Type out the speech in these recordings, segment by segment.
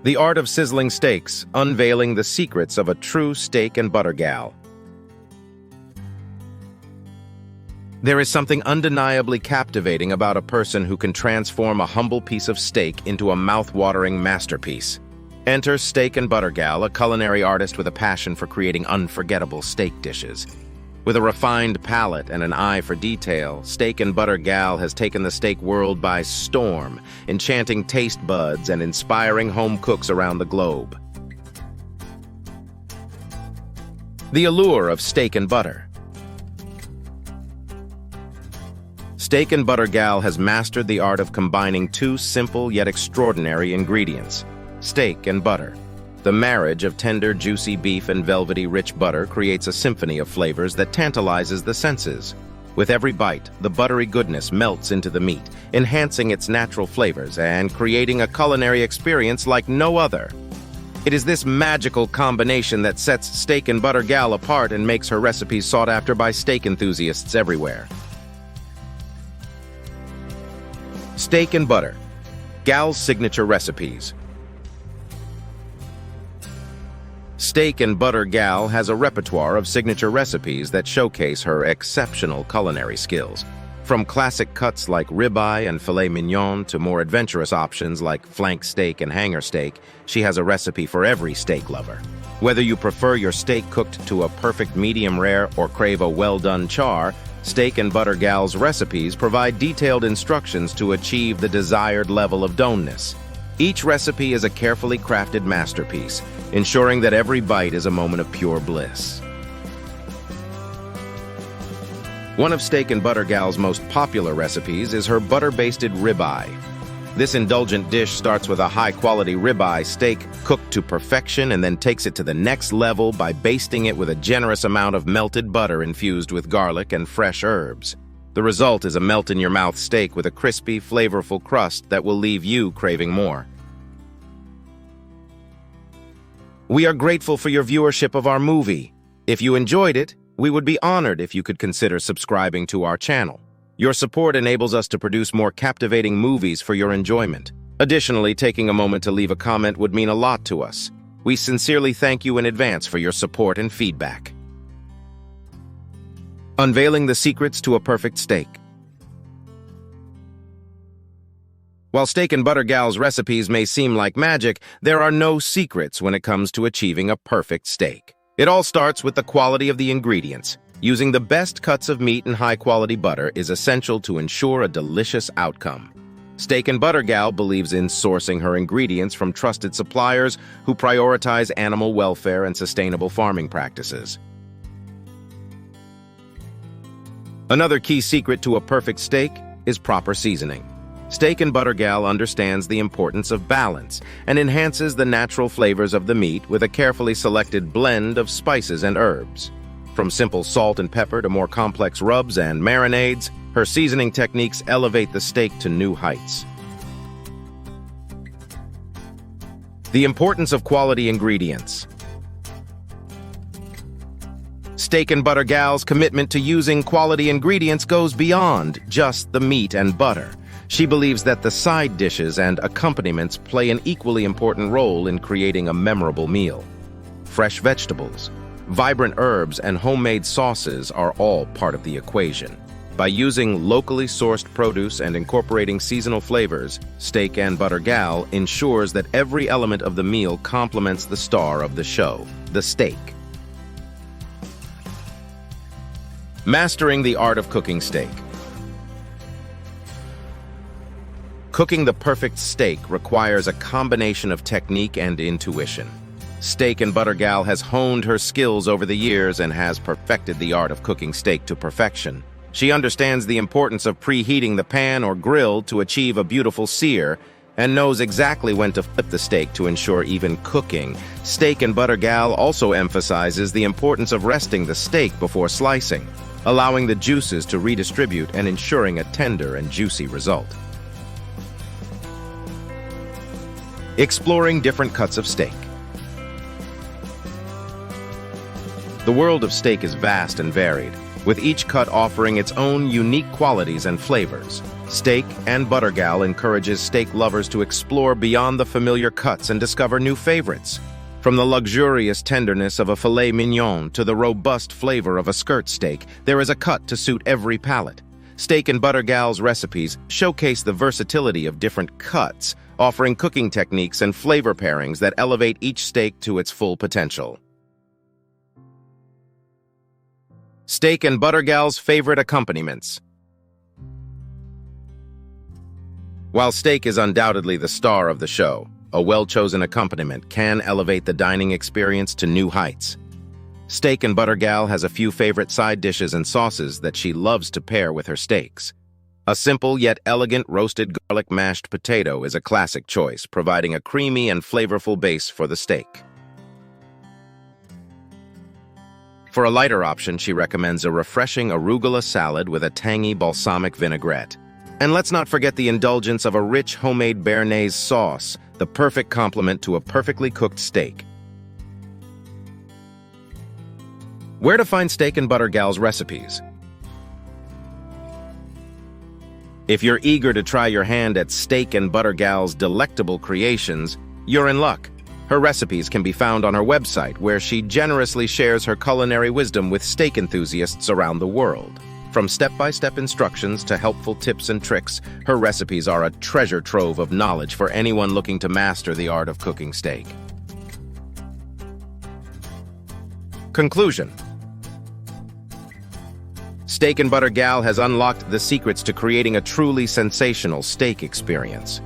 The art of sizzling steaks, unveiling the secrets of a true steak and butter gal. There is something undeniably captivating about a person who can transform a humble piece of steak into a mouth-watering masterpiece. Enter Steak and Butter Gal, a culinary artist with a passion for creating unforgettable steak dishes. With a refined palate and an eye for detail, Steak and Butter Gal has taken the steak world by storm, enchanting taste buds and inspiring home cooks around the globe. The allure of steak and butter. Steak and Butter Gal has mastered the art of combining two simple yet extraordinary ingredients: steak and butter. The marriage of tender, juicy beef and velvety, rich butter creates a symphony of flavors that tantalizes the senses. With every bite, the buttery goodness melts into the meat, enhancing its natural flavors and creating a culinary experience like no other. It is this magical combination that sets Steak and Butter Gal apart and makes her recipes sought after by steak enthusiasts everywhere. Steak and Butter Gal's signature recipes. Steak and Butter Gal has a repertoire of signature recipes that showcase her exceptional culinary skills. From classic cuts like ribeye and filet mignon to more adventurous options like flank steak and hanger steak, she has a recipe for every steak lover. Whether you prefer your steak cooked to a perfect medium rare or crave a well-done char, Steak and Butter Gal's recipes provide detailed instructions to achieve the desired level of doneness. Each recipe is a carefully crafted masterpiece, ensuring that every bite is a moment of pure bliss. One of Steak and Butter Gal's most popular recipes is her butter-basted ribeye. This indulgent dish starts with a high-quality ribeye steak cooked to perfection and then takes it to the next level by basting it with a generous amount of melted butter infused with garlic and fresh herbs. The result is a melt-in-your-mouth steak with a crispy, flavorful crust that will leave you craving more. We are grateful for your viewership of our movie. If you enjoyed it, we would be honored if you could consider subscribing to our channel. Your support enables us to produce more captivating movies for your enjoyment. Additionally, taking a moment to leave a comment would mean a lot to us. We sincerely thank you in advance for your support and feedback. Unveiling the secrets to a perfect steak. While Steak and Butter Gal's recipes may seem like magic, there are no secrets when it comes to achieving a perfect steak. It all starts with the quality of the ingredients. Using the best cuts of meat and high-quality butter is essential to ensure a delicious outcome. Steak and Butter Gal believes in sourcing her ingredients from trusted suppliers who prioritize animal welfare and sustainable farming practices. Another key secret to a perfect steak is proper seasoning. Steak and Butter Gal understands the importance of balance and enhances the natural flavors of the meat with a carefully selected blend of spices and herbs. From simple salt and pepper to more complex rubs and marinades, her seasoning techniques elevate the steak to new heights. The importance of quality ingredients. Steak and Butter Gal's commitment to using quality ingredients goes beyond just the meat and butter. She believes that the side dishes and accompaniments play an equally important role in creating a memorable meal. Fresh vegetables, vibrant herbs, and homemade sauces are all part of the equation. By using locally sourced produce and incorporating seasonal flavors, Steak and Butter Gal ensures that every element of the meal complements the star of the show, the steak. Mastering the art of cooking steak. Cooking the perfect steak requires a combination of technique and intuition. Steak and Butter Gal has honed her skills over the years and has perfected the art of cooking steak to perfection. She understands the importance of preheating the pan or grill to achieve a beautiful sear and knows exactly when to flip the steak to ensure even cooking. Steak and Butter Gal also emphasizes the importance of resting the steak before slicing, allowing the juices to redistribute and ensuring a tender and juicy result. Exploring different cuts of steak. The world of steak is vast and varied. with each cut offering its own unique qualities and flavors. Steak and Butter Gal encourages steak lovers to explore beyond the familiar cuts and discover new favorites. From the luxurious tenderness of a filet mignon to the robust flavor of a skirt steak, there is a cut to suit every palate. Steak and Butter Gal's recipes showcase the versatility of different cuts, offering cooking techniques and flavor pairings that elevate each steak to its full potential. Steak and Butter Gal's favorite accompaniments. While steak is undoubtedly the star of the show, a well-chosen accompaniment can elevate the dining experience to new heights. Steak and Butter Gal has a few favorite side dishes and sauces that she loves to pair with her steaks. A simple yet elegant roasted garlic mashed potato is a classic choice, providing a creamy and flavorful base for the steak. For a lighter option, she recommends a refreshing arugula salad with a tangy balsamic vinaigrette. And let's not forget the indulgence of a rich homemade béarnaise sauce, the perfect complement to a perfectly cooked steak. Where to find Steak and Butter Gal's recipes? If you're eager to try your hand at Steak and Butter Gal's delectable creations, you're in luck. Her recipes can be found on her website, where she generously shares her culinary wisdom with steak enthusiasts around the world. From step-by-step instructions to helpful tips and tricks, her recipes are a treasure trove of knowledge for anyone looking to master the art of cooking steak. Conclusion. Steak and Butter Gal has unlocked the secrets to creating a truly sensational steak experience.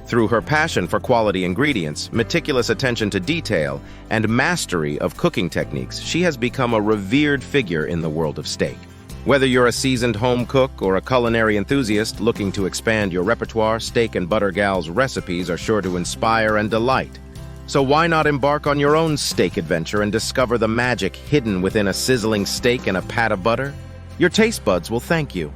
Through her passion for quality ingredients, meticulous attention to detail, and mastery of cooking techniques, she has become a revered figure in the world of steak. Whether you're a seasoned home cook or a culinary enthusiast looking to expand your repertoire, Steak and Butter Gal's recipes are sure to inspire and delight. So why not embark on your own steak adventure and discover the magic hidden within a sizzling steak and a pat of butter? Your taste buds will thank you.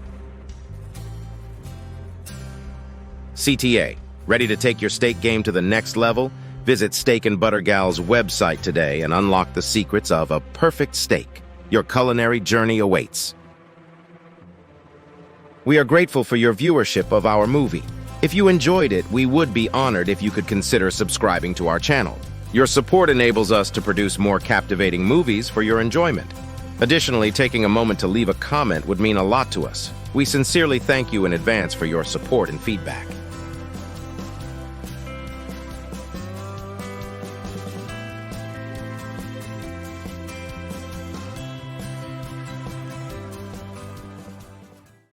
CTA, ready to take your steak game to the next level? Visit Steak and Butter Gal's website today and unlock the secrets of a perfect steak. Your culinary journey awaits. We are grateful for your viewership of our movie. If you enjoyed it, we would be honored if you could consider subscribing to our channel. Your support enables us to produce more captivating movies for your enjoyment. Additionally, taking a moment to leave a comment would mean a lot to us. We sincerely thank you in advance for your support and feedback.